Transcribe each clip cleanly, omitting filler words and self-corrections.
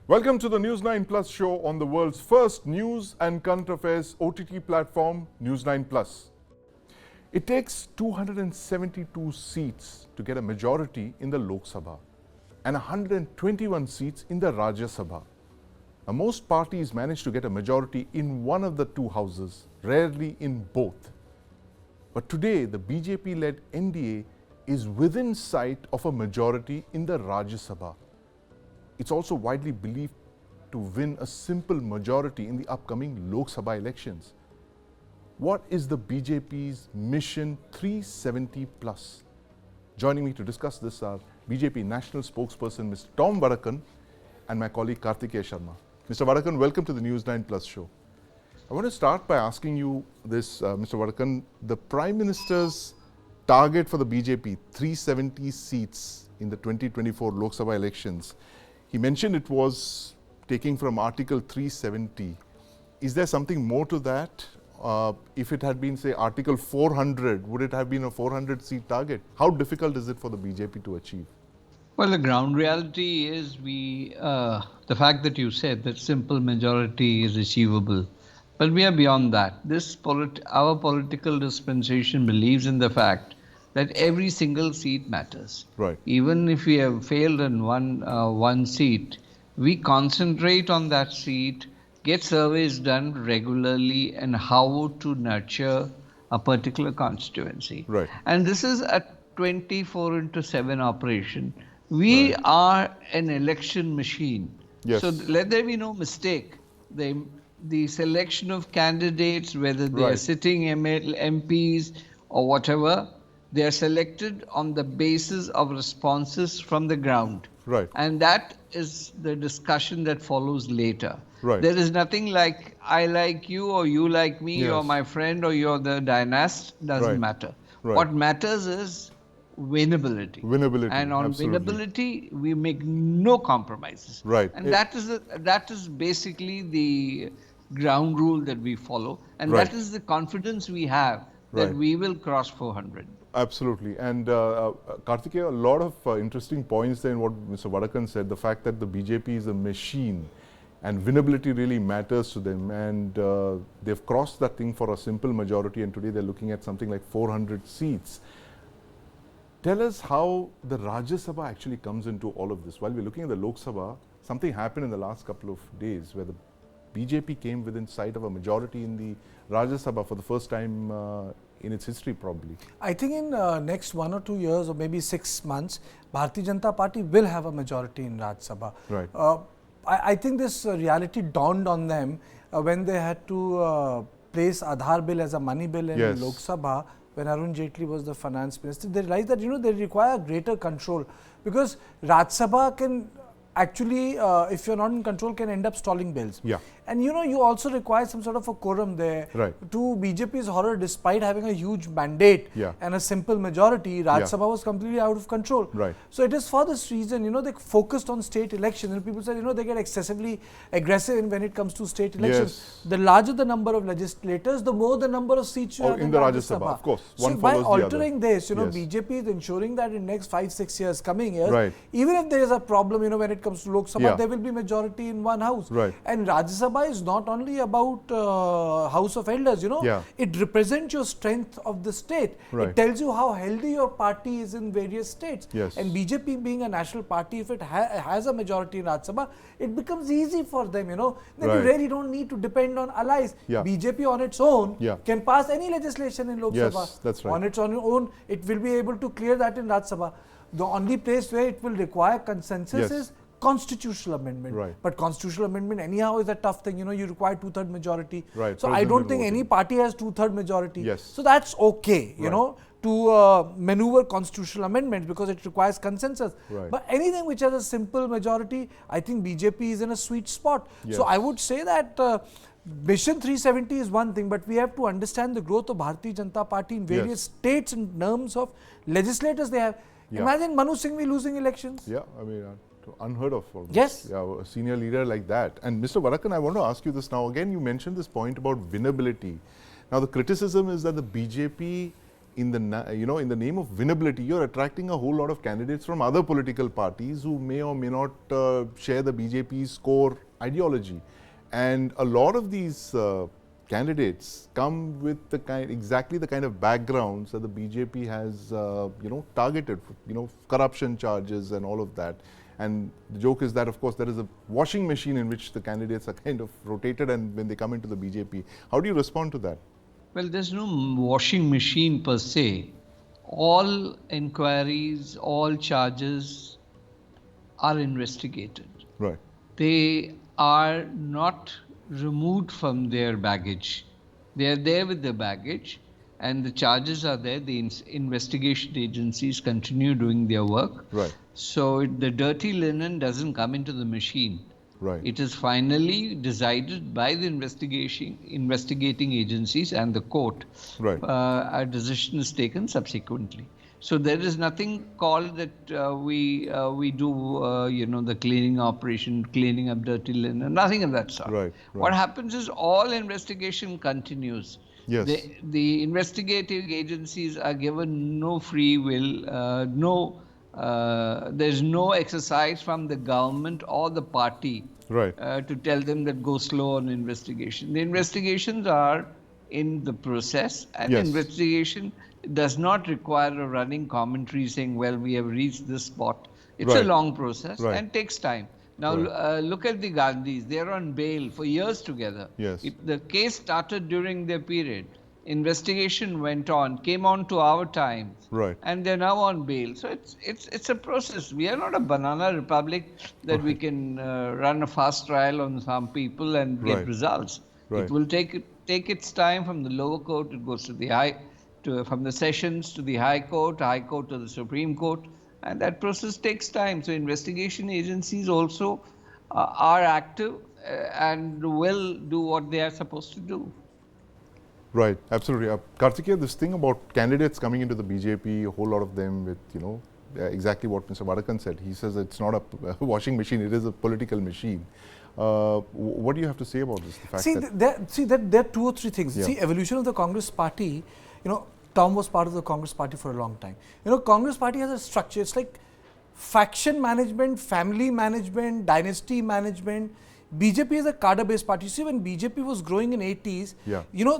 Welcome to the News9 Plus show on the world's first news and current affairs OTT platform, News9 Plus. It takes 272 seats to get a majority in the Lok Sabha and 121 seats in the Rajya Sabha. Now, most parties manage to get a majority in one of the two houses, rarely in both. But today, the BJP-led NDA is within sight of a majority in the Rajya Sabha. It's also widely believed to win a simple majority in the upcoming Lok Sabha elections. What is the BJP's Mission 370 plus? Joining me to discuss this are BJP National Spokesperson Mr. Tom Vadakkan and my colleague Kartikeya Sharma. Mr. Vadakkan, welcome to the News9 Plus show. I want to start by asking you this, Mr. Vadakkan. The Prime Minister's target for the BJP, 370 seats in the 2024 Lok Sabha elections. He mentioned it was taking from Article 370. Is there something more to that? If it had been, say, Article 400, would it have been a 400-seat target? How difficult is it for the BJP to achieve? Well, the ground reality is the fact that you said that simple majority is achievable. But we are beyond that. Our political dispensation believes in the fact that every single seat matters. Right. Even if we have failed in one seat, we concentrate on that seat, get surveys done regularly and how to nurture a particular constituency. Right. And this is a 24/7 operation. We are an election machine. Yes. So let there be no mistake. The selection of candidates, whether they are sitting MPs or whatever, they are selected on the basis of responses from the ground. Right. And that is the discussion that follows later. Right. There is nothing like I like you or you like me, Yes. or my friend or you're the dynast. Doesn't matter. Right. What matters is winnability. Winnability, And on absolutely. winnability, we make no compromises. Right. And that is basically the ground rule that we follow. And Right. that is the confidence we have that Right. we will cross 400. Absolutely. And Kartikeya, a lot of interesting points there in what Mr. Vadakkan said. The fact that the BJP is a machine and winnability really matters to them. And they've crossed that thing for a simple majority, and today they're looking at something like 400 seats. Tell us how the Rajya Sabha actually comes into all of this. While we're looking at the Lok Sabha, something happened in the last couple of days where the BJP came within sight of a majority in the Rajya Sabha for the first time in its history, probably. I think in next 1 or 2 years or maybe 6 months, Bharatiya Janata Party will have a majority in Rajya Sabha. Right. I think this reality dawned on them when they had to place Aadhaar bill as a money bill in Yes. Lok Sabha. When Arun Jaitley was the finance minister, they realized that they require greater control, because Rajya Sabha can actually, if you're not in control, can end up stalling bills. Yeah. And you also require some sort of a quorum there. Right. To BJP's horror, despite having a huge mandate and a simple majority, Rajya Sabha was completely out of control. Right. So it is for this reason, they focused on state elections, and people said, they get excessively aggressive when it comes to state elections. Yes. The larger the number of legislators, the more the number of seats you have in the Rajya Sabha, of course. So One by follows the other. altering this, Yes. BJP is ensuring that in next 5-6 years, coming years, Right. even if there is a problem, when it comes to Lok Sabha, Yeah. there will be majority in one house. Right. And Rajya Sabha is not only about House of Elders, Yeah. it represents your strength of the state. Right. It tells you how healthy your party is in various states. Yes. And BJP being a national party, if it has a majority in Rajya Sabha, it becomes easy for them, Then Right. you really don't need to depend on allies. Yeah. BJP on its own Yeah. can pass any legislation in Lok Yes, Sabha. that's right. On its own, it will be able to clear that in Rajya Sabha. The only place where it will require consensus Yes. is constitutional amendment. Right. But constitutional amendment anyhow is a tough thing. You require 2/3 majority. Right. So I President don't think voting. any party has 2/3 majority. Yes. So that's okay, Right. to maneuver constitutional amendments, because it requires consensus. Right. But anything which has a simple majority, I think BJP is in a sweet spot. Yes. So I would say that Mission 370 is one thing, but we have to understand the growth of Bharatiya Janata Party in various states in terms of legislators they have. Yeah. Imagine Manu Singhvi losing elections. Yeah, I mean, unheard of almost. Yes. Yeah, a senior leader like that. And Mr. Vadakkan, I want to ask you this now. Again, you mentioned this point about winnability. Now, the criticism is that the BJP in the in the name of winnability, you're attracting a whole lot of candidates from other political parties who may or may not share the BJP's core ideology, and a lot of these candidates come with exactly the kind of backgrounds that the BJP has targeted, corruption charges and all of that. And the joke is that, of course, there is a washing machine in which the candidates are kind of rotated, and when they come into the BJP. How do you respond to that? Well, there's no washing machine per se. All inquiries, all charges are investigated. Right. They are not removed from their baggage. They are there with their baggage, and the charges are there. The investigation agencies continue doing their work. Right. So the dirty linen doesn't come into the machine. Right. It is finally decided by the investigating agencies and the court. Right. A decision is taken subsequently. So there is nothing called that we do the cleaning operation, cleaning up dirty linen, nothing of that sort. Right. What happens is all investigation continues. Yes. The investigating agencies are given no free will, there's no exercise from the government or the party to tell them that go slow on investigation. The investigations are in the process, and investigation does not require a running commentary saying, well, we have reached this spot. It's a long process and takes time. Now, look at the Gandhis. They're on bail for years together. Yes. The case started during their period. Investigation went on, came on to our time, and they're now on bail. So it's a process. We are not a banana republic that we can run a fast trial on some people and get results. It will take its time. From the lower court, it goes to the from the sessions to the high court to the Supreme Court, and that process takes time. So investigation agencies also are active and will do what they are supposed to do. Right, absolutely. Kartikeya, this thing about candidates coming into the BJP, a whole lot of them with, exactly what Mr. Vadakkan said. He says it's not a washing machine, it is a political machine. What do you have to say about this? The fact there are two or three things. Yeah. See, evolution of the Congress party, Tom was part of the Congress party for a long time. Congress party has a structure. It's like faction management, family management, dynasty management. BJP is a cadre-based party. See, when BJP was growing in 80s,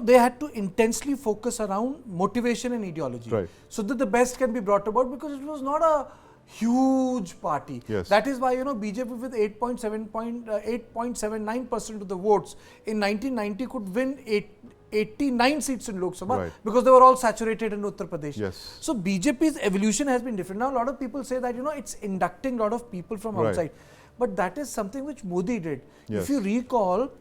they had to intensely focus around motivation and ideology, so that the best can be brought about, because it was not a huge party. Yes. That is why BJP with 8.79% of the votes in 1990 could win 89 seats in Lok Sabha, because they were all saturated in Uttar Pradesh. Yes. So BJP's evolution has been different. Now a lot of people say that it's inducting a lot of people from outside. But that is something which Modi did. Yes. If you recall,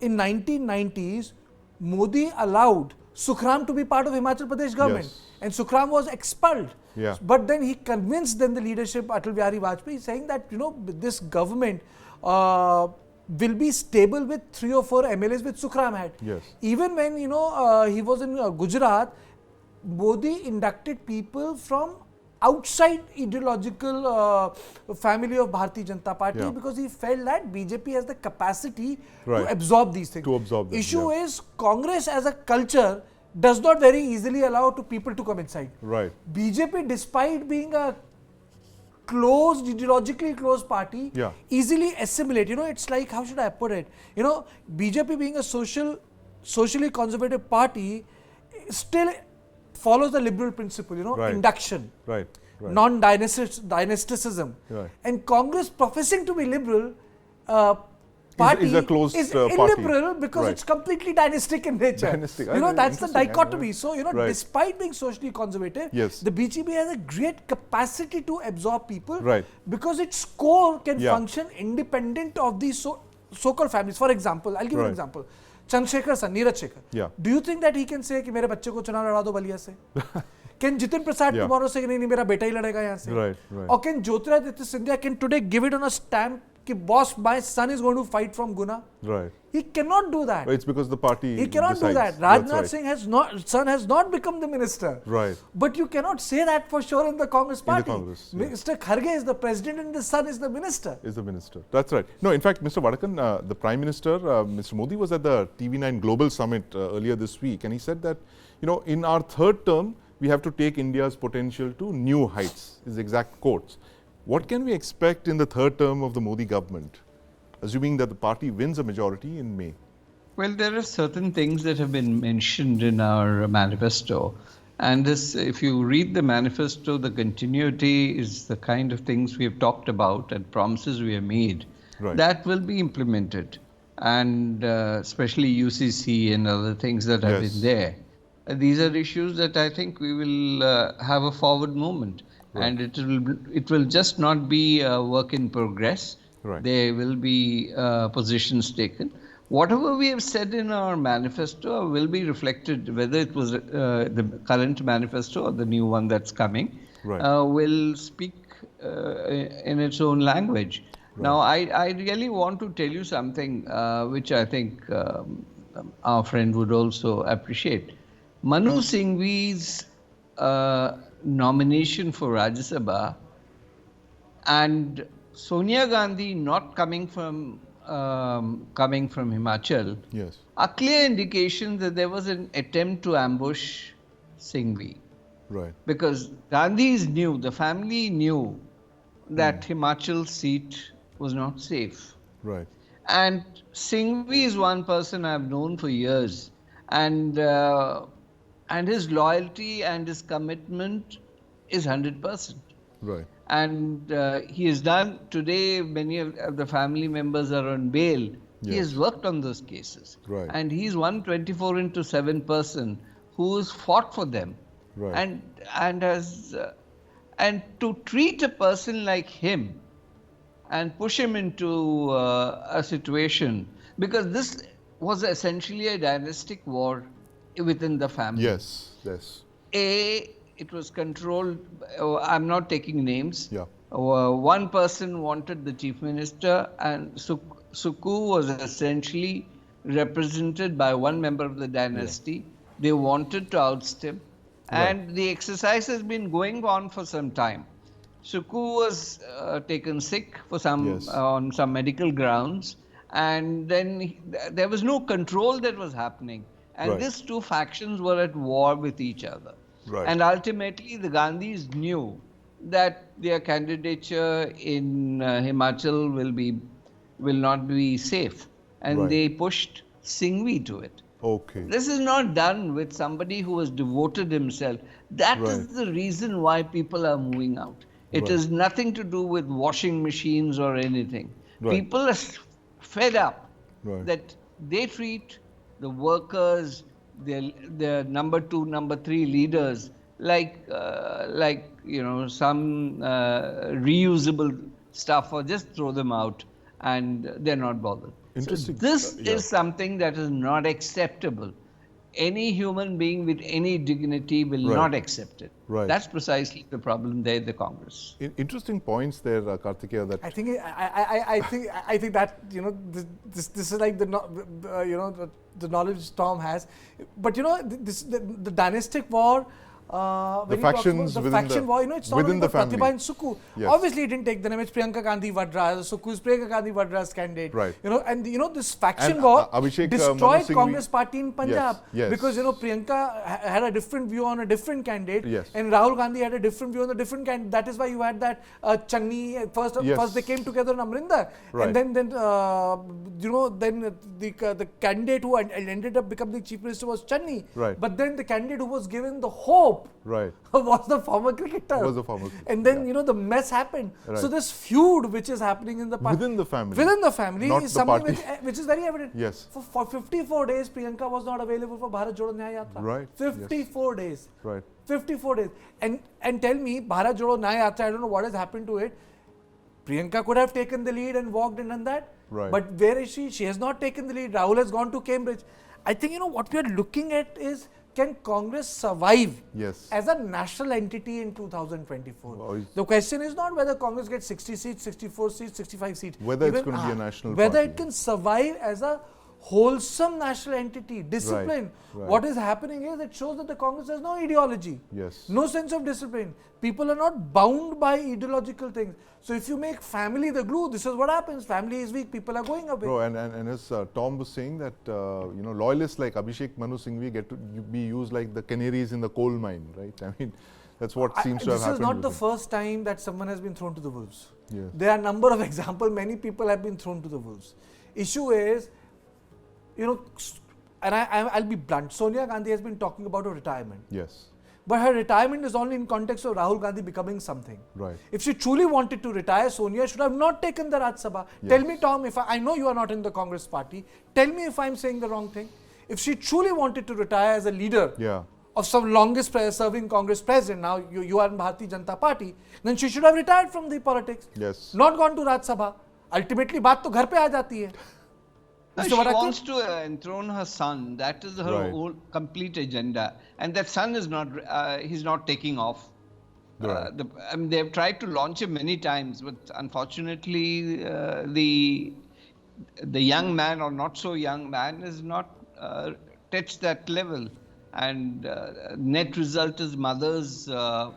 in 1990s, Modi allowed Sukhram to be part of Himachal Pradesh government. Yes. And Sukhram was expelled. Yeah. But then he convinced the leadership, Atal Bihari Vajpayee, saying that, this government will be stable with 3 or 4 MLAs which Sukhram had. Yes. Even when, he was in Gujarat, Modi inducted people from outside ideological family of Bharatiya Janata Party, because he felt that BJP has the capacity to absorb these things. Issue is, Congress as a culture does not very easily allow people to come inside. BJP, despite being a ideologically closed party, easily assimilate. It's like, how should I put it? BJP being a socially conservative party, still follows the liberal principle, induction, non-dynasticism. And Congress, professing to be liberal, party is a closed illiberal, because it's completely dynastic in nature. That's the dichotomy. So, despite being socially conservative, the BJP has a great capacity to absorb people, because its core can function independent of these so-called families. For example, I'll give you an example. Chandrasekhar son, Neeraj Shekhar. Do you think that he can say कि मेरे बच्चे को चुनाव लड़ा दो बलिया से? Can Jitin Prasad tomorrow say नहीं मेरा बेटा ही लड़ेगा यहाँ से? Or can Jyotiraditya Scindia can today give it on a stamp कि boss, my son is going to fight from Guna? He cannot do that. It's because the party He cannot decides. do that. Rajnath Singh son has not become the minister. But you cannot say that for sure in the Congress party. Mr. Kharge is the president and the son is the minister. That's right. No, in fact, Mr. Vadakkan, the Prime Minister, Mr. Modi, was at the TV9 Global Summit earlier this week, and he said that, in our third term, we have to take India's potential to new heights, is exact quotes. What can we expect in the third term of the Modi government, assuming that the party wins a majority in May? Well, there are certain things that have been mentioned in our manifesto. And this, if you read the manifesto, the continuity is the kind of things we have talked about and promises we have made. Right. That will be implemented. And especially UCC and other things that have been there. These are issues that I think we will have a forward movement. Right. And it will just not be a work in progress. Right. There will be positions taken. Whatever we have said in our manifesto will be reflected, whether it was the current manifesto or the new one that's coming, will speak in its own language. Right. Now, I really want to tell you something which I think our friend would also appreciate. Manu Singhvi's nomination for Rajya Sabha and Sonia Gandhi not coming from Himachal are clear indications that there was an attempt to ambush Singhvi. Right. Because Gandhis knew, the family knew that Himachal seat was not safe. Right. And Singhvi is one person I've known for years, and his loyalty and his commitment is 100%. Right. And he has done, today many of the family members are on bail. Yes. He has worked on those cases. Right. And he's one 24/7 person who has fought for them. Right. And has and to treat a person like him and push him into a situation, because this was essentially a dynastic war within the family. Yes, yes. It was controlled, I'm not taking names. Yeah. One person wanted the chief minister, and Suku was essentially represented by one member of the dynasty. Yeah. They wanted to oust him. Right. And the exercise has been going on for some time. Suku was taken sick for on some medical grounds, and then there was no control that was happening. And these two factions were at war with each other. Right. And ultimately, the Gandhis knew that their candidature in Himachal will not be safe, and they pushed Singhvi to it. Okay. This is not done with somebody who has devoted himself. That is the reason why people are moving out. It has nothing to do with washing machines or anything. Right. People are fed up that they treat the workers, their number 2, number 3 leaders like some reusable stuff, or just throw them out, and they're not bothered. Interesting. So this is something that is not acceptable. Any human being with any dignity will not accept it. Right. That's precisely the problem there in the Congress. Interesting points there, Kartikeya. That I think that this is like the knowledge Tom has, but the dynastic war. The factions within faction war, it's not only the Pratibha and Suku. Yes. Obviously, it didn't take the name. It's Priyanka Gandhi Vadra, Suku is Priyanka Gandhi Vadra's candidate. Right. This faction war destroyed Congress party in Punjab. Yes. Because Priyanka had a different view on a different candidate, and Rahul Gandhi had a different view on a different candidate. That is why you had that Changni first they came together in Amrinder, and then the candidate who ended up becoming the chief minister was Changni. Right. But then the candidate who was given the hope was the former cricketer. And then the mess happened. Right. So this feud which is happening in the party within the family not is the something which is very evident. Yes. For 54 days Priyanka was not available for Bharat Jodo Nyaya Yatra. Right. 54 days. Right. 54 days. And tell me, Bharat Jodo Nyaya Yatra, I don't know what has happened to it. Priyanka could have taken the lead and walked in on that. Right. But where is she? She has not taken the lead. Rahul has gone to Cambridge. I think what we are looking at is, can Congress survive as a national entity in 2024? Well, the question is not whether Congress gets 60 seats, 64 seats, 65 seats. Whether it's going to be a national whether party. It can survive as a wholesome national entity, discipline. What is happening is it shows that the Congress has no ideology, no sense of discipline. People are not bound by ideological things. So if you make family the glue, this is what happens. Family is weak, people are going away. Bro, and as Tom was saying that, loyalists like Abhishek Manu Singhvi get to be used like the canaries in the coal mine, right? I mean, that's what seems to have happened. This is not the first time that someone has been thrown to the wolves. There are a number of examples. Many people have been thrown to the wolves. Issue is, and I'll be blunt, Sonia Gandhi has been talking about her retirement. But her retirement is only in context of Rahul Gandhi becoming something. If she truly wanted to retire, Sonia should have not taken the Rajya Sabha. Tell me, Tom, if I know you are not in the Congress party, tell me if I'm saying the wrong thing. If she truly wanted to retire as a leader of some longest serving Congress president, now you are in Bharatiya Janata Party, then she should have retired from the politics. Not gone to Rajya Sabha. Ultimately, baat to ghar pe aa jati hai. She wants to enthrone her son. That is her whole complete agenda. And that son is not, he's not taking off. They've tried to launch him many times, but unfortunately, the young man or not so young man is not touched that level. And net result is the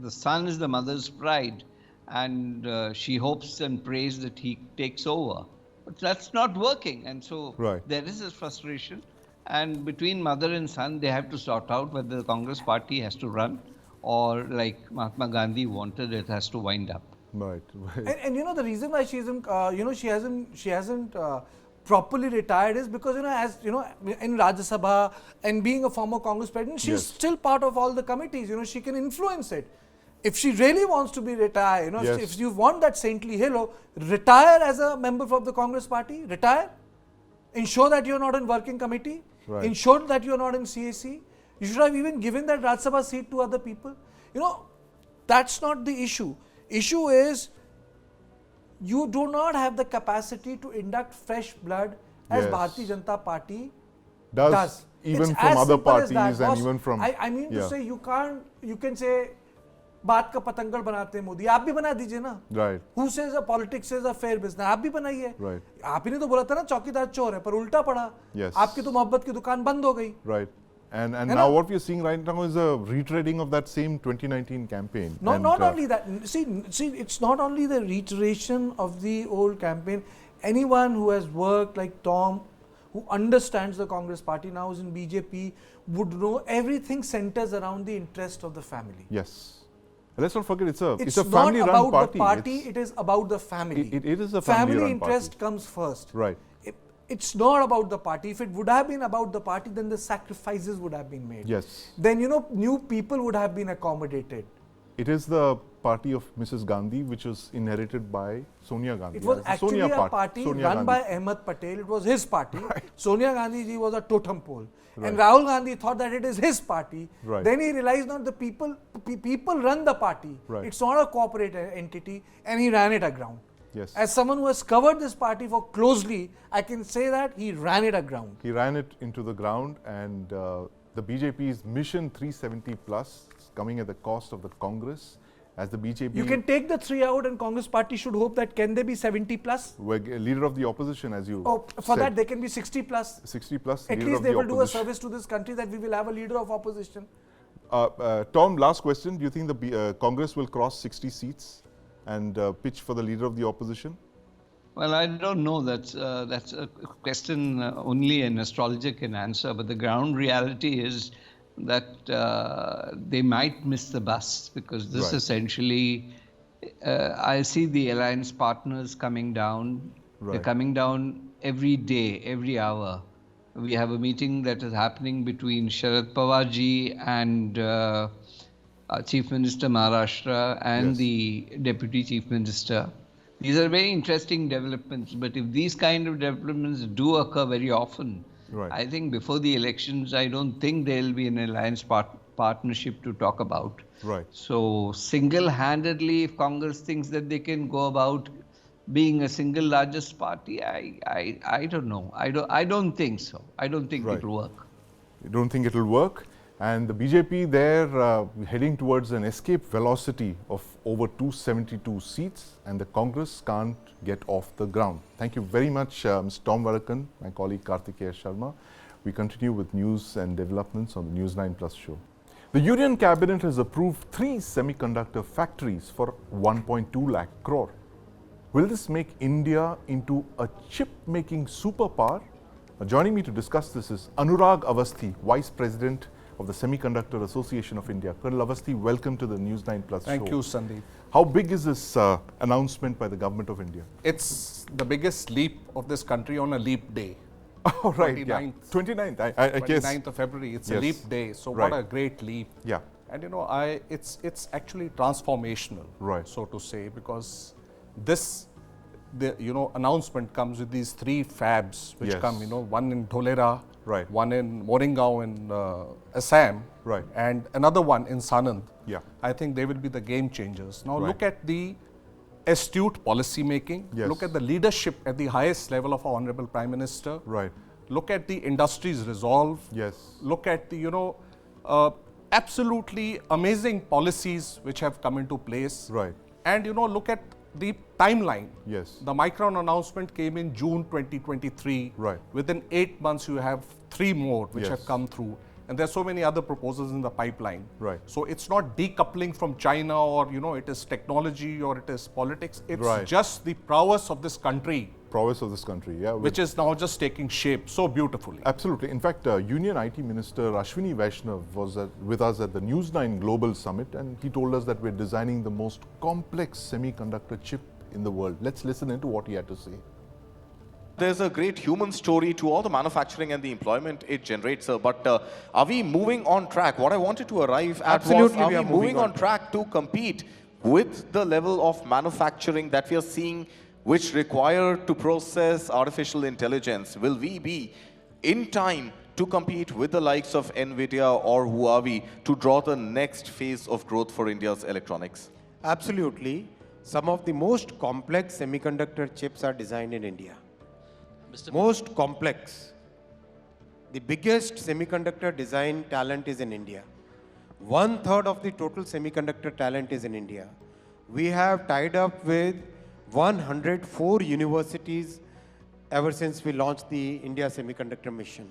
son is the mother's pride. And she hopes and prays that he takes over. But that's not working, and so there is this frustration. And between mother and son, they have to sort out whether the Congress party has to run, or like Mahatma Gandhi wanted, it has to wind up. And the reason why she hasn't properly retired is because as in Rajya Sabha and being a former Congress president, she's still part of all the committees. She can influence it. If she really wants to be retired, if you want that saintly halo, retire as a member of the Congress party, retire. Ensure that you're not in working committee. Ensure that you're not in CAC. You should have even given that Rajya Sabha seat to other people. That's not the issue. Issue is, you do not have the capacity to induct fresh blood as Bharatiya Janata Party does. Even from other parties and even from... I mean to say, you can say, बात का पतंगड़ बनाते हैं मोदी, आप भी बना दीजिए ना. Who says a politics is a fair business? आप भी बनाइए. आप ही ने तो बोला था ना चौकीदार चोर है, पर उल्टा पड़ा. आपकी तो मोहब्बत की दुकान बंद हो गई. And now what we are seeing right now is a retreading of that same 2019 campaign. Not only that. See, it's not only the reiteration of the old campaign. Anyone who has worked like Tom, who understands the Congress party, now is in BJP, would know everything centers around the interest of the family. Let's not forget, it's a family-run party. It's not about the party, it is about the family. It is a family interest comes first. It's not about the party. If it would have been about the party, then the sacrifices would have been made. Then, new people would have been accommodated. It is the party of Mrs. Gandhi, which was inherited by Sonia Gandhi. It was actually a party run by Ahmed Patel. It was his party. Sonia Gandhi ji was a totem pole. And Rahul Gandhi thought that it is his party. Then he realized not the people run the party. It's not a corporate entity, and he ran it aground. As someone who has covered this party for closely, I can say that he ran it aground. He ran it into the ground, and the BJP's Mission 370 plus is coming at the cost of the Congress. As the BJP... You can take the 3 out, and Congress party should hope that can they be 70 plus? We're leader of the opposition, as you for that they can be 60 plus. 60 plus. At least they will do a service to this country that we will have a leader of opposition. Tom, last question. Do you think the Congress will cross 60 seats and pitch for the leader of the opposition? Well, I don't know. That's a question only an astrologer can answer. But the ground reality is that they might miss the bus, because this essentially, I see the alliance partners coming down. They're coming down every day, every hour. We have a meeting that is happening between Sharad Pawar ji and Chief Minister Maharashtra and the Deputy Chief Minister. These are very interesting developments, but if these kind of developments do occur very often, I think before the elections, I don't think there will be an alliance partnership to talk about. So single-handedly, if Congress thinks that they can go about being a single largest party, I don't know. I don't think so. I don't think it will work. You don't think it will work? And the BJP there heading towards an escape velocity of over 272 seats, and the Congress can't get off the ground. Thank you very much, Mr. Tom Vadakkan, my colleague Kartikeya Sharma. We continue with news and developments on the News9 Plus show. The Union Cabinet has approved 3 semiconductor factories for 1.2 lakh crore. Will this make India into a chip-making superpower? Joining me to discuss this is Anurag Awasthi, Vice President of the Semiconductor Association of India. Colonel Awasthi, welcome to the News9 Plus show. Thank you, Sandeep. How big is this announcement by the Government of India? It's the biggest leap of this country on a leap day. Oh, right. 29th, yeah. 29th, I guess. 29th of February. It's a leap day. So right. What a great leap. Yeah. And it's actually transformational, right, so to say, because this announcement comes with these 3 fabs which come, one in Dholera, right, one in Moringao in Assam, right, and another one in Sanand. Yeah. I think they will be the game changers. Now look at the astute policy making. Yes. Look at the leadership at the highest level of our Honorable Prime Minister. Right. Look at the industry's resolve. Yes. Look at the absolutely amazing policies which have come into place. Right. And look at the timeline. Yes. The Micron announcement came in June 2023. Right. Within 8 months, you have 3 more which yes. have come through. And there's so many other proposals in the pipeline. Right. So it's not decoupling from China or, it is technology or it is politics. It's right. just the prowess of this country. Prowess of this country, yeah. Which is now just taking shape so beautifully. Absolutely. In fact, Union IT Minister Ashwini Vaishnav was with us at the News9 Global Summit, and he told us that we're designing the most complex semiconductor chip in the world. Let's listen into what he had to say. There's a great human story to all the manufacturing and the employment it generates, sir. But are we moving on track? What I wanted to arrive at was, are we moving on track to compete with the level of manufacturing that we are seeing, which require to process artificial intelligence? Will we be in time to compete with the likes of NVIDIA or Huawei to draw the next phase of growth for India's electronics? Absolutely. Some of the most complex semiconductor chips are designed in India. Most complex. The biggest semiconductor design talent is in India. 1/3 of the total semiconductor talent is in India. We have tied up with 104 universities ever since we launched the India Semiconductor Mission.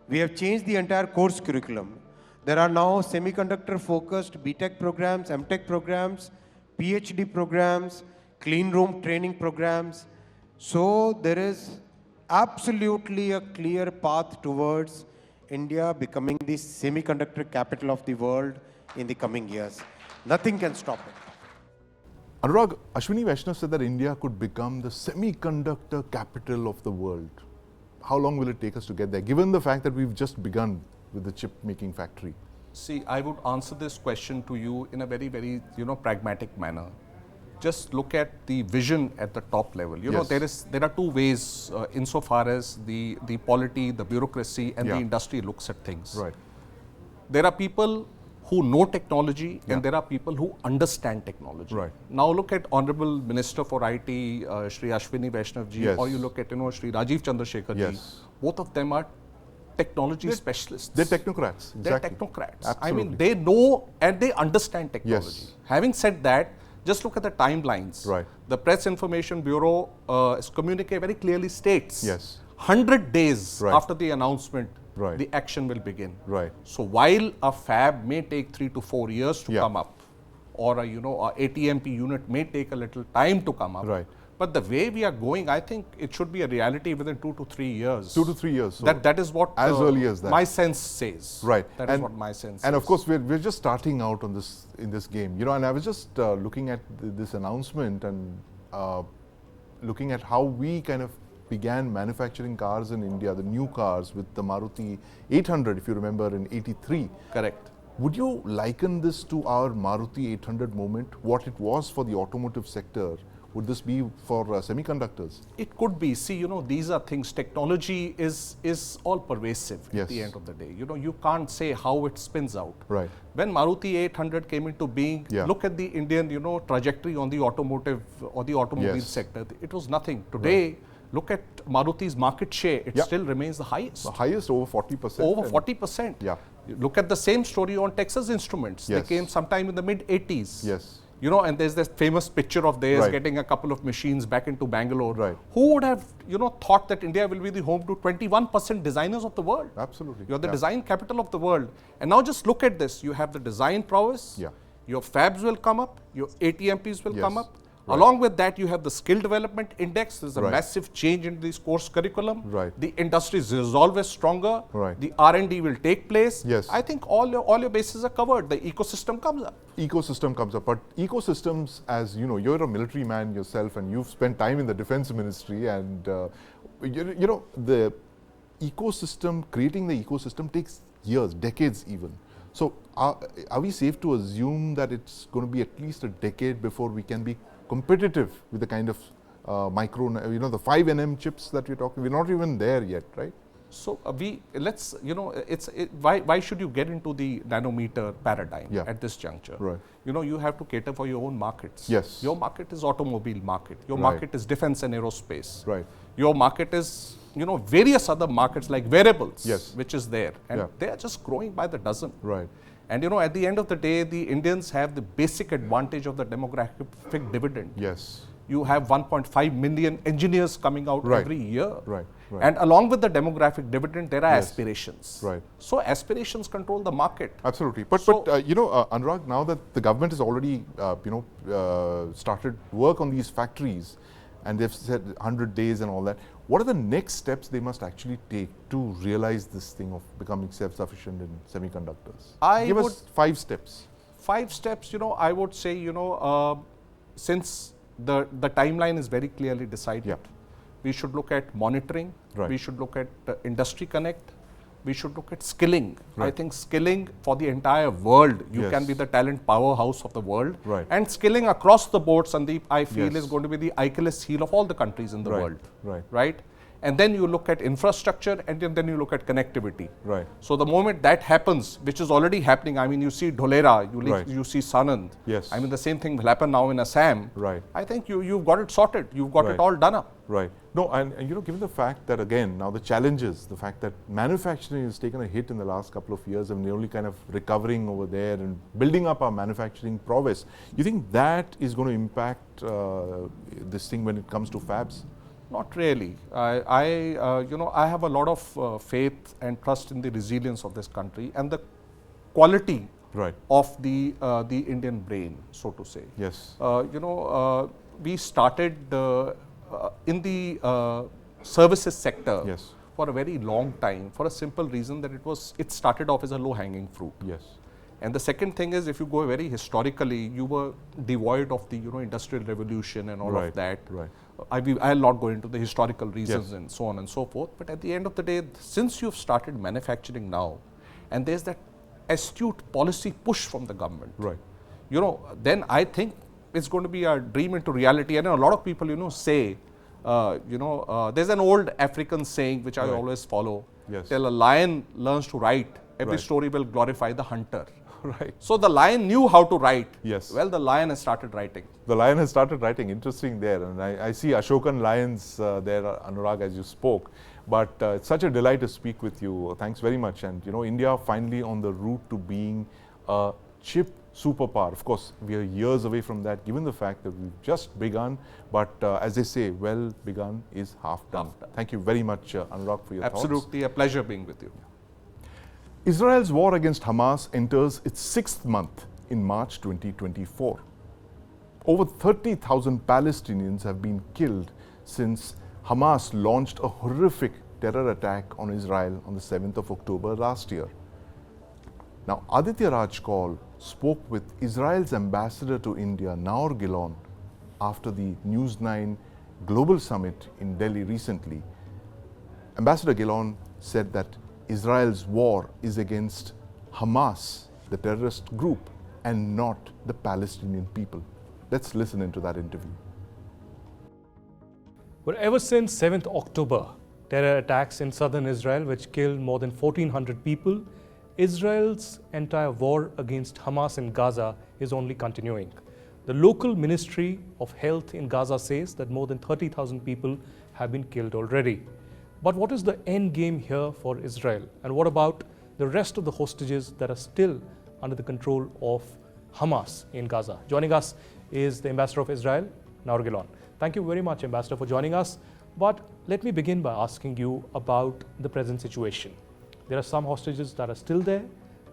We have changed the entire course curriculum. There are now semiconductor-focused BTech programs, MTech programs, PhD programs, clean room training programs. So there is absolutely a clear path towards India becoming the semiconductor capital of the world in the coming years. Nothing can stop it. Anurag, Ashwini Vaishnav said that India could become the semiconductor capital of the world. How long will it take us to get there, given the fact that we've just begun with the chip-making factory? See, I would answer this question to you in a very, very, pragmatic manner. Just look at the vision at the top level. There are 2 ways insofar as the polity, the bureaucracy and the industry looks at things. Right. There are people who know technology and there are people who understand technology. Right. Now look at Honorable Minister for IT, Shri Ashwini Vaishnav ji, or you look at, Shri Rajiv Chandrasekhar ji. Both of them are technology specialists. They're technocrats. Exactly. They're technocrats. Absolutely. I mean, they know and they understand technology. Yes. Having said that, just look at the timelines. Right. The Press Information Bureau communique very clearly states 100 days right. after the announcement, right. the action will begin. Right. So while a fab may take 3 to 4 years to come up, or a ATMP unit may take a little time to come up, right. but the way we are going, I think it should be a reality within 2 to 3 years. 2 to 3 years. So that is what as early as that. My sense says. Right. That is what my sense says. And of course, we're just starting out on in this game. And I was just looking at this announcement and looking at how we kind of began manufacturing cars in India, the new cars with the Maruti 800, if you remember, in 83. Correct. Would you liken this to our Maruti 800 moment, what it was for the automotive sector? Would this be for semiconductors? It could be. See, these are things. Technology is all pervasive at the end of the day. You can't say how it spins out. Right. When Maruti 800 came into being, look at the Indian, trajectory on the automotive or the automobile sector. It was nothing. Today, look at Maruti's market share. It still remains the highest. The highest, over 40%. Over 40%. Yeah. Look at the same story on Texas Instruments. Yes. They came sometime in the mid-80s. Yes. You know, and there's this famous picture of theirs Right. getting a couple of machines back into Bangalore. Right. Who would have, thought that India will be the home to 21% designers of the world? Absolutely. You're the design capital of the world. And now just look at this. You have the design prowess. Yeah. Your fabs will come up. Your ATMPs will Yes. come up. Right. Along with that, you have the skill development index. There's a Right. massive change in this course curriculum. Right. The industry is always stronger. Right. The R&D will take place. Yes. I think all your bases are covered. The ecosystem comes up. Ecosystem comes up, but ecosystems, as you know, you're a military man yourself, and you've spent time in the defense ministry, and the ecosystem, creating the ecosystem takes years, decades even. So are we safe to assume that it's going to be at least a decade before we can be competitive with the kind of the 5 nm chips that we're talking? We're not even there yet, right? So why should you get into the nanometer paradigm at this juncture? Right. You have to cater for your own markets. Yes. Your market is automobile market. Your Right. market is defense and aerospace. Right. Your market is, various other markets like wearables, Yes. which is there. And they are just growing by the dozen. Right. And at the end of the day, the Indians have the basic advantage of the demographic dividend. Yes. You have 1.5 million engineers coming out Right. every year. Right. Right. And along with the demographic dividend, there are Yes. aspirations. Right. So aspirations control the market. Absolutely. But Anurag, now that the government has already started work on these factories, and they've said 100 days and all that, what are the next steps they must actually take to realize this thing of becoming self-sufficient in semiconductors? Give us 5 steps. 5 steps, I would say, since the timeline is very clearly decided, we should look at monitoring, Right. we should look at Industry Connect, we should look at skilling. Right. I think skilling for the entire world, you Yes. can be the talent powerhouse of the world. Right. And skilling across the board, Sandeep, I feel Yes. is going to be the Achilles heel of all the countries in the Right. world. Right. Right? And then you look at infrastructure, and then you look at connectivity. Right. So the moment that happens, which is already happening, I mean, you see Dholera, Right. you see Sanand. Yes. I mean, the same thing will happen now in Assam. Right. I think you've got it sorted. You've got Right. it all done up. Right. No, and given the fact that, again, now the challenges, the fact that manufacturing has taken a hit in the last couple of years, and we're only kind of recovering over there and building up our manufacturing prowess, you think that is going to impact this thing when it comes to fabs? Not really. I have a lot of faith and trust in the resilience of this country and the quality Right. of the Indian brain, so to say. Yes. We started in the services sector Yes. for a very long time for a simple reason that it started off as a low-hanging fruit. Yes. And the second thing is, if you go very historically, you were devoid of the industrial revolution and all Right. of that. Right. I'll not go into the historical reasons Yes. and so on and so forth. But at the end of the day, since you've started manufacturing now, and there's that astute policy push from the government, Right. then I think it's going to be a dream into reality. And a lot of people, say, there's an old African saying which I Right. always follow. Yes. Till a lion learns to write, every Right. story will glorify the hunter. Right. So the lion knew how to write. Yes. Well, the lion has started writing. The lion has started writing. Interesting there. And I see Ashokan lions there, Anurag, as you spoke. But it's such a delight to speak with you. Thanks very much. And, India finally on the route to being a chip superpower. Of course, we are years away from that, given the fact that we've just begun. But as they say, well begun is half done. Thank you very much, Anurag, for your thoughts. Absolutely a pleasure being with you. Israel's war against Hamas enters its 6th month in March 2024. Over 30,000 Palestinians have been killed since Hamas launched a horrific terror attack on Israel on the 7th of October last year. Now, Aditya Raj Kaul spoke with Israel's ambassador to India, Naor Gilon, after the News9 Global Summit in Delhi recently. Ambassador Gilon said that Israel's war is against Hamas, the terrorist group, and not the Palestinian people. Let's listen into that interview. Well, ever since 7th October, terror attacks in southern Israel, which killed more than 1,400 people, Israel's entire war against Hamas in Gaza is only continuing. The local Ministry of Health in Gaza says that more than 30,000 people have been killed already. But what is the end game here for Israel? And what about the rest of the hostages that are still under the control of Hamas in Gaza. Joining us is the Ambassador of Israel, Naor Gilon. Thank you very much, Ambassador, for joining us. But let me begin by asking you about the present situation. There are some hostages that are still there.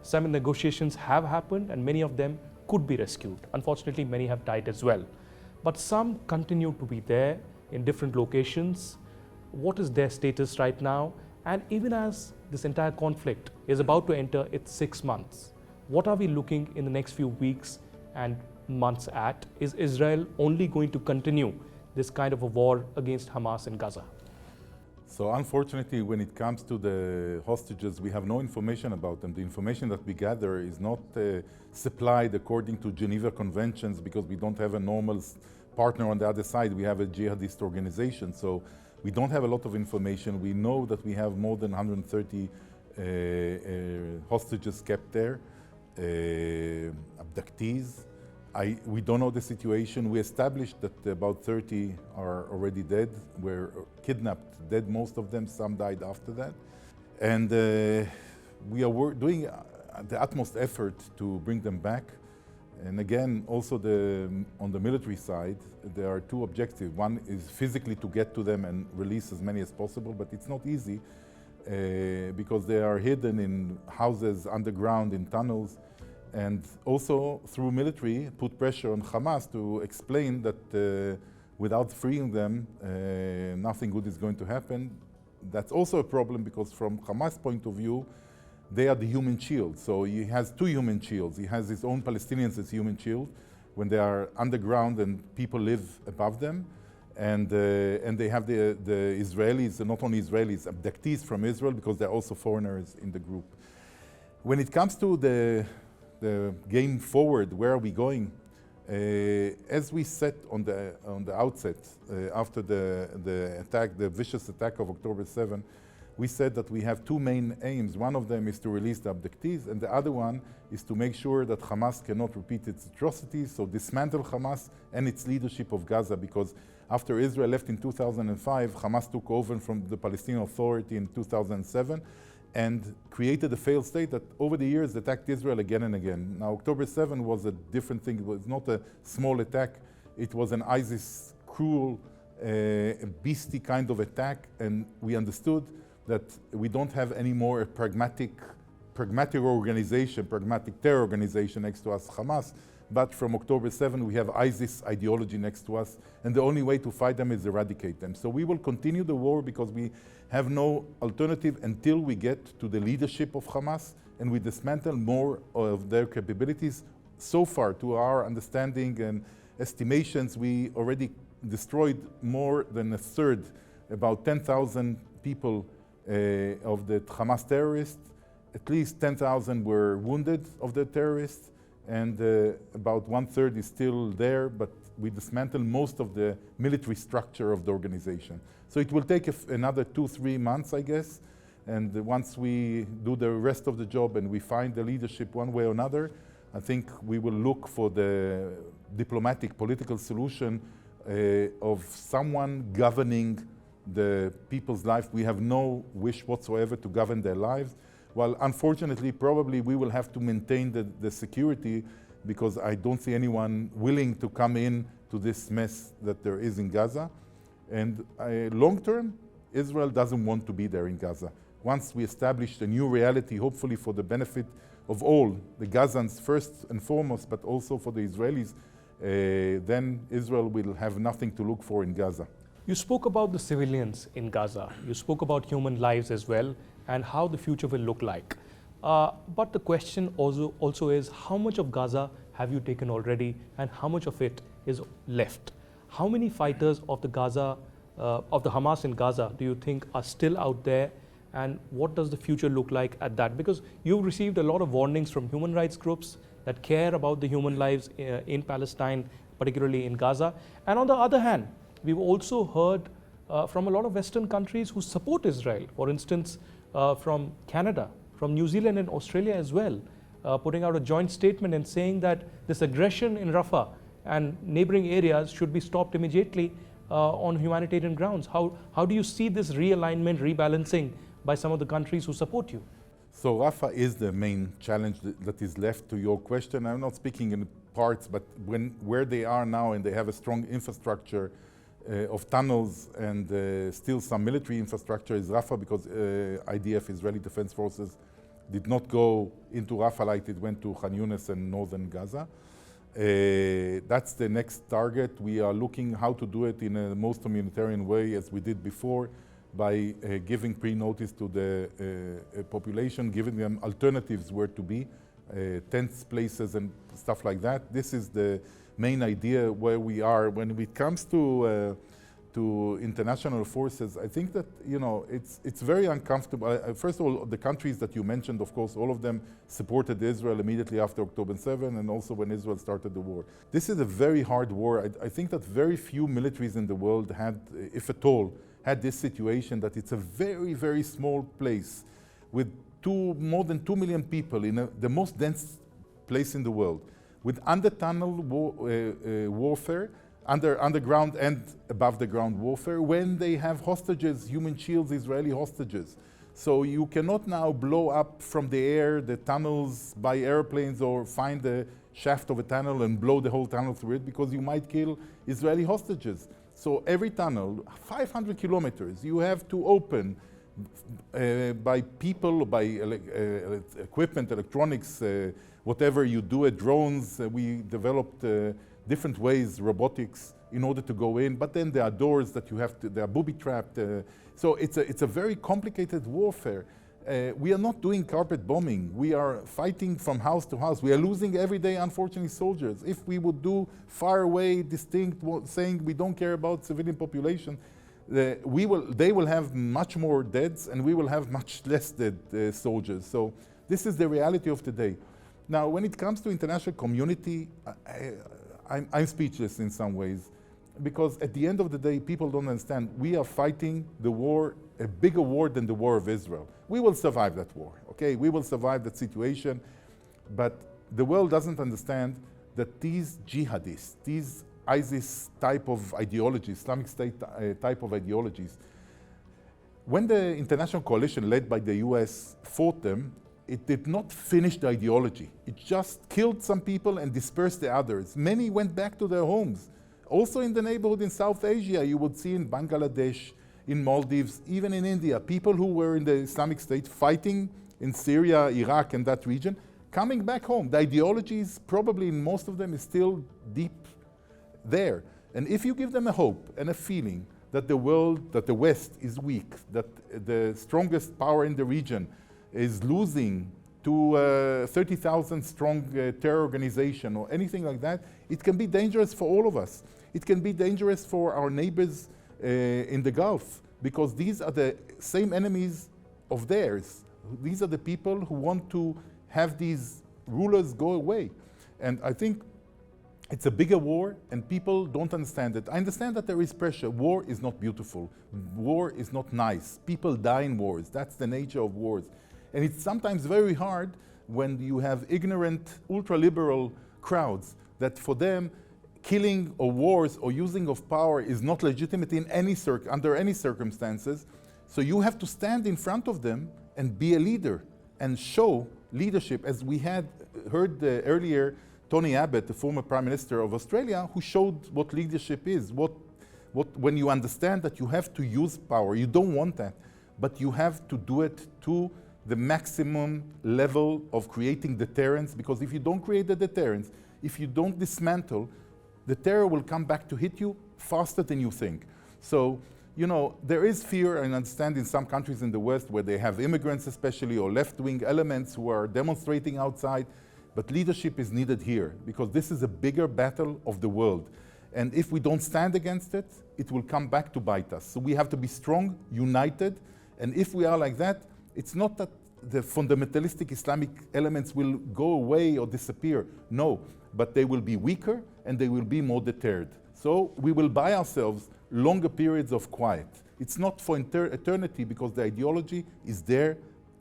Some negotiations have happened and many of them could be rescued. Unfortunately, many have died as well. But some continue to be there in different locations. What is their status right now? And even as this entire conflict is about to enter its 6 months, what are we looking in the next few weeks and months at? Is Israel only going to continue this kind of a war against Hamas in Gaza? So unfortunately, when it comes to the hostages, we have no information about them. The information that we gather is not supplied according to Geneva Conventions because we don't have a normal partner on the other side. We have a jihadist organization, so we don't have a lot of information. We know that we have more than 130 hostages kept there, abductees. We don't know the situation. We established that about 30 are already dead, were kidnapped, dead most of them, some died after that. And we are doing the utmost effort to bring them back. And again, also on the military side, there are two objectives. One is physically to get to them and release as many as possible, but it's not easy because they are hidden in houses, underground, in tunnels. And also through military, put pressure on Hamas to explain that without freeing them, nothing good is going to happen. That's also a problem because from Hamas' point of view, they are the human shield. So he has two human shields. He has his own Palestinians as human shield when they are underground and people live above them. And they have the Israelis, not only Israelis, abductees from Israel because they're also foreigners in the group. When it comes to the game forward, where are we going? As we said on the outset, after the attack, the vicious attack of October 7, we said that we have two main aims. One of them is to release the abductees, and the other one is to make sure that Hamas cannot repeat its atrocities, so dismantle Hamas and its leadership of Gaza, because after Israel left in 2005, Hamas took over from the Palestinian Authority in 2007, and created a failed state that over the years attacked Israel again and again. Now, October 7 was a different thing. It was not a small attack. It was an ISIS cruel, beastly kind of attack, and we understood that we don't have any more a pragmatic organization, pragmatic terror organization next to us, Hamas, but from October 7 we have ISIS ideology next to us, and the only way to fight them is eradicate them. So we will continue the war because we have no alternative until we get to the leadership of Hamas and we dismantle more of their capabilities. So far, to our understanding and estimations, we already destroyed more than a third, about 10,000 people of the Hamas terrorists. At least 10,000 were wounded of the terrorists, and about 1/3 is still there, but we dismantled most of the military structure of the organization. So it will take another 2-3 months, I guess, and once we do the rest of the job and we find the leadership one way or another, I think we will look for the diplomatic, political solution of someone governing the people's life. We have no wish whatsoever to govern their lives. Well, unfortunately, probably we will have to maintain the security because I don't see anyone willing to come in to this mess that there is in Gaza. And long term, Israel doesn't want to be there in Gaza. Once we establish a new reality, hopefully for the benefit of all, the Gazans first and foremost, but also for the Israelis, then Israel will have nothing to look for in Gaza. You spoke about the civilians in Gaza. You spoke about human lives as well and how the future will look like. But the question also is, how much of Gaza have you taken already and how much of it is left? How many fighters of the Hamas in Gaza do you think are still out there, and what does the future look like at that? Because you've received a lot of warnings from human rights groups that care about the human lives in Palestine, particularly in Gaza. And on the other hand, we've also heard from a lot of Western countries who support Israel, for instance, from Canada, from New Zealand and Australia as well, putting out a joint statement and saying that this aggression in Rafah and neighboring areas should be stopped immediately on humanitarian grounds. How do you see this realignment, rebalancing by some of the countries who support you? So Rafah is the main challenge that is left. To your question, I'm not speaking in parts, but where they are now, and they have a strong infrastructure of tunnels and still some military infrastructure, is Rafah, because IDF, Israeli Defense Forces, did not go into Rafah like it went to Khan Yunis and northern Gaza. That's the next target. We are looking how to do it in a most humanitarian way, as we did before, by giving pre-notice to the population, giving them alternatives where to be, tents, places, and stuff like that. This is the main idea where we are. When it comes to international forces, I think that, you know, it's very uncomfortable. First of all, the countries that you mentioned, of course, all of them supported Israel immediately after October 7, and also when Israel started the war. This is a very hard war. I think that very few militaries in the world had, if at all, had this situation, that it's a very, very small place with more than 2 million people in the most dense place in the world, with under-tunnel warfare, underground and above the ground warfare, when they have hostages, human shields, Israeli hostages. So you cannot now blow up from the air the tunnels by airplanes, or find the shaft of a tunnel and blow the whole tunnel through it, because you might kill Israeli hostages. So every tunnel, 500 kilometers, you have to open by people, by equipment, electronics, whatever you do, drones. We developed different ways, robotics, in order to go in. But then there are doors that you have to, they are booby-trapped. So it's a very complicated warfare. We are not doing carpet bombing. We are fighting from house to house. We are losing every day, unfortunately, soldiers. If we would do far away, distinct, saying we don't care about civilian population, they will have much more deaths, and we will have much less dead soldiers. So this is the reality of today. Now, when it comes to international community, I'm speechless in some ways, because at the end of the day, people don't understand. We are fighting the war, a bigger war than the war of Israel. We will survive that war, okay? We will survive that situation, but the world doesn't understand that these jihadists, these ISIS type of ideologies, Islamic State type of ideologies, when the international coalition led by the US fought them, it did not finish the ideology. It just killed some people and dispersed the others. Many went back to their homes. Also in the neighborhood in South Asia, you would see in Bangladesh, in Maldives, even in India, people who were in the Islamic State fighting in Syria, Iraq, and that region, coming back home. The ideologies, probably in most of them, is still deep there. And if you give them a hope and a feeling that the world, that the West is weak, that the strongest power in the region is losing to a 30,000 strong terror organization or anything like that, it can be dangerous for all of us. It can be dangerous for our neighbors in the Gulf, because these are the same enemies of theirs. These are the people who want to have these rulers go away. And I think it's a bigger war, and people don't understand it. I understand that there is pressure. War is not beautiful. War is not nice. People die in wars. That's the nature of wars. And it's sometimes very hard when you have ignorant, ultra-liberal crowds that for them, killing or wars or using of power is not legitimate in under any circumstances. So you have to stand in front of them and be a leader and show leadership, as we had heard earlier, Tony Abbott, the former Prime Minister of Australia, who showed what leadership is. When you understand that you have to use power, you don't want that, but you have to do it to the maximum level of creating deterrence, because if you don't create the deterrence, if you don't dismantle, the terror will come back to hit you faster than you think. So, you know, there is fear, and I understand in some countries in the West where they have immigrants especially, or left-wing elements who are demonstrating outside, but leadership is needed here, because this is a bigger battle of the world. And if we don't stand against it, it will come back to bite us. So we have to be strong, united, and if we are like that, it's not that the fundamentalistic Islamic elements will go away or disappear. No, but they will be weaker and they will be more deterred. So we will buy ourselves longer periods of quiet. It's not for eternity, because the ideology is there,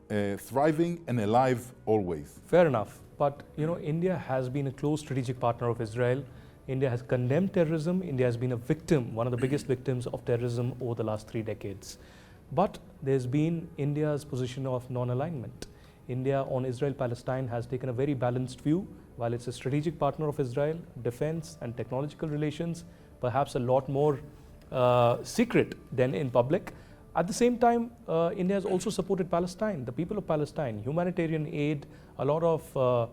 thriving and alive always. Fair enough. But, you know, India has been a close strategic partner of Israel. India has condemned terrorism. India has been a victim, one of the biggest victims of terrorism over the last 3 decades. But there's been India's position of non-alignment. India on Israel-Palestine has taken a very balanced view. While it's a strategic partner of Israel, defense and technological relations, perhaps a lot more secret than in public. At the same time, India has also supported Palestine, the people of Palestine, humanitarian aid, a lot of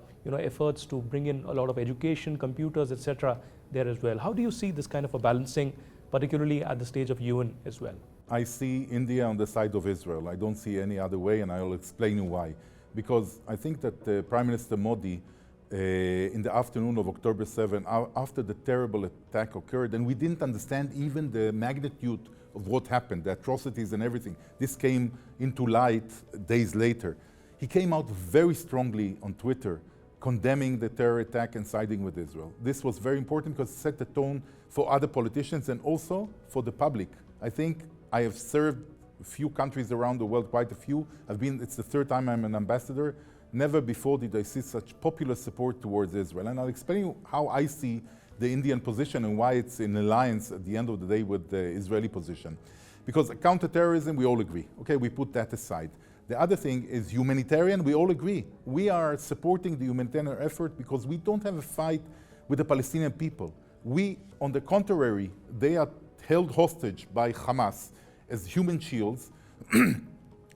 efforts to bring in a lot of education, computers, etc. there as well. How do you see this kind of a balancing, particularly at the stage of UN as well? I see India on the side of Israel. I don't see any other way, and I'll explain you why. Because I think that Prime Minister Modi, in the afternoon of October 7, after the terrible attack occurred, and we didn't understand even the magnitude of what happened, the atrocities and everything. This came into light days later. He came out very strongly on Twitter, condemning the terror attack and siding with Israel. This was very important because it set the tone for other politicians and also for the public. I think I have served a few countries around the world, quite a few. It's the third time I'm an ambassador. Never before did I see such popular support towards Israel. And I'll explain you how I see the Indian position and why it's in alliance at the end of the day with the Israeli position. Because counterterrorism, we all agree. Okay, we put that aside. The other thing is humanitarian, we all agree. We are supporting the humanitarian effort because we don't have a fight with the Palestinian people. We, on the contrary, they are held hostage by Hamas as human shields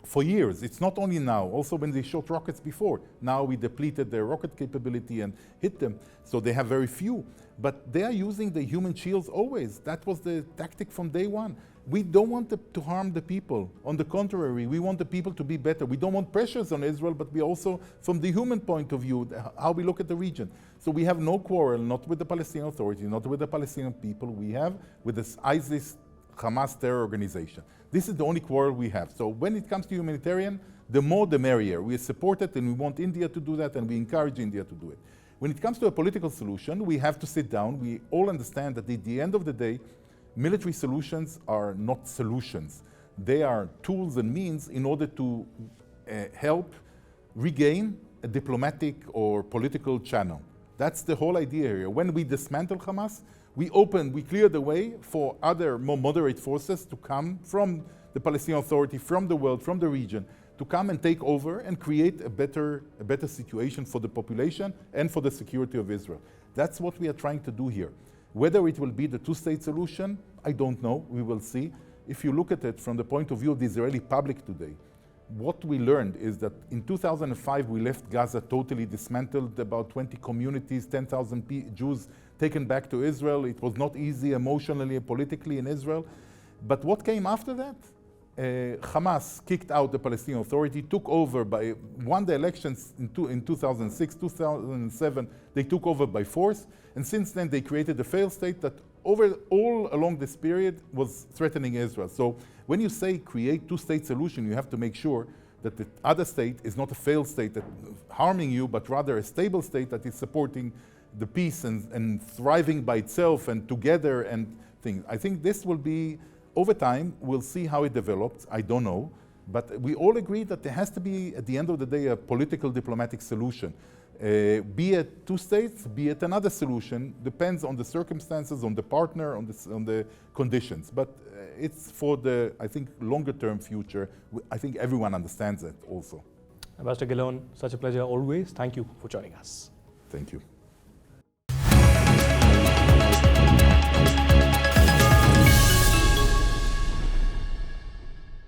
for years. It's not only now, also when they shot rockets before. Now we depleted their rocket capability and hit them, so they have very few. But they are using the human shields always. That was the tactic from day one. We don't want to harm the people. On the contrary, we want the people to be better. We don't want pressures on Israel, but we also, from the human point of view, how we look at the region. So we have no quarrel, not with the Palestinian Authority, not with the Palestinian people. We have with this ISIS Hamas terror organization. This is the only quarrel we have. So when it comes to humanitarian, the more the merrier. We support it and we want India to do that and we encourage India to do it. When it comes to a political solution, we have to sit down. We all understand that at the end of the day, military solutions are not solutions. They are tools and means in order to help regain a diplomatic or political channel. That's the whole idea here. When we dismantle Hamas, we clear the way for other more moderate forces to come from the Palestinian Authority, from the world, from the region, to come and take over and create a better situation for the population and for the security of Israel. That's what we are trying to do here. Whether it will be the two-state solution, I don't know. We will see. If you look at it from the point of view of the Israeli public today, what we learned is that in 2005, we left Gaza totally dismantled, about 20 communities, 10,000 Jews taken back to Israel. It was not easy emotionally and politically in Israel. But what came after that? Hamas kicked out the Palestinian Authority, took over won the elections in 2006, 2007, they took over by force, and since then they created a failed state that all along this period was threatening Israel. So when you say create two-state solution, you have to make sure that the other state is not a failed state that harming you, but rather a stable state that is supporting the peace and thriving by itself and together and things. I think this will be, over time, we'll see how it develops. I don't know. But we all agree that there has to be, at the end of the day, a political diplomatic solution. Be it two states, be it another solution, depends on the circumstances, on the partner, on the conditions. But it's for the, I think, longer term future. I think everyone understands it also. Ambassador Gillon, such a pleasure always. Thank you for joining us. Thank you.